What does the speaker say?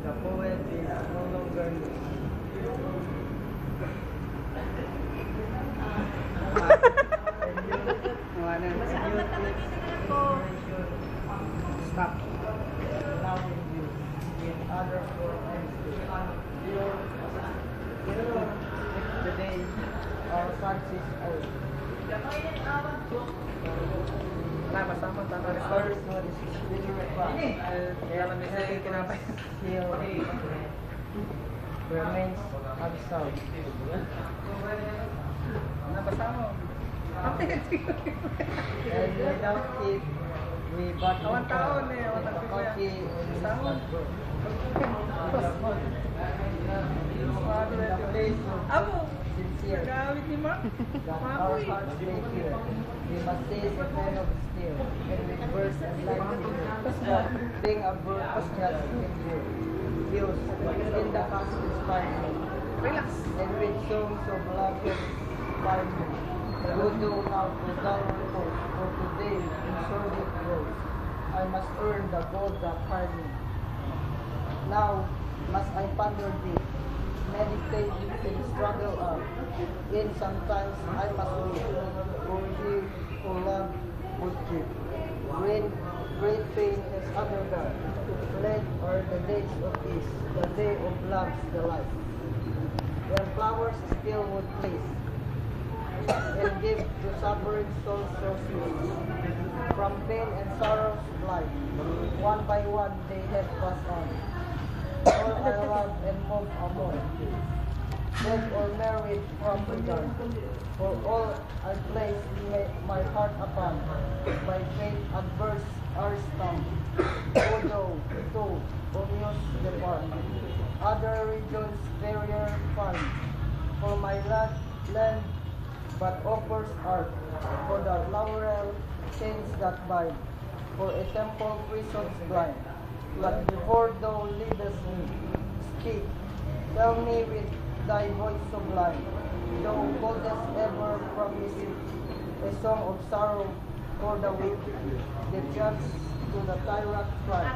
The poet is no longer living. Stop. Now you with other four ends the day our Francis old. The first one is literary class. Still remains absolute. And without it, we but sincere. That our hearts may fear. We must seize a pen of steel, and with verse and lightning, being a bird of just endure. Views in the castle's fire. Relax. And with songs of love and fire. Go do now to dull repose, for today in sordid rose. I must earn the gold that hired me. Now must I ponder deep, meditate and struggle out. In sometimes I must weep, for he who love would keep. Great pain has undergone, fled are the days of peace, the day of love's delight. When flowers still would please, and give to suffering souls so sweet. From pain and sorrows blind, one by one they have passed on. All I love and move among, dead or married from regard. For all I place my heart upon, by fate adverse are stung. Although too omnious depart, other regions barrier find. For my land but offers art, for the laurel chains that bind, for a temple prisons blind. But before thou leadest me, speak, tell me with thy voice sublime, thou boldest ever promising a song of sorrow for the weak, the judge to the tyrant pride.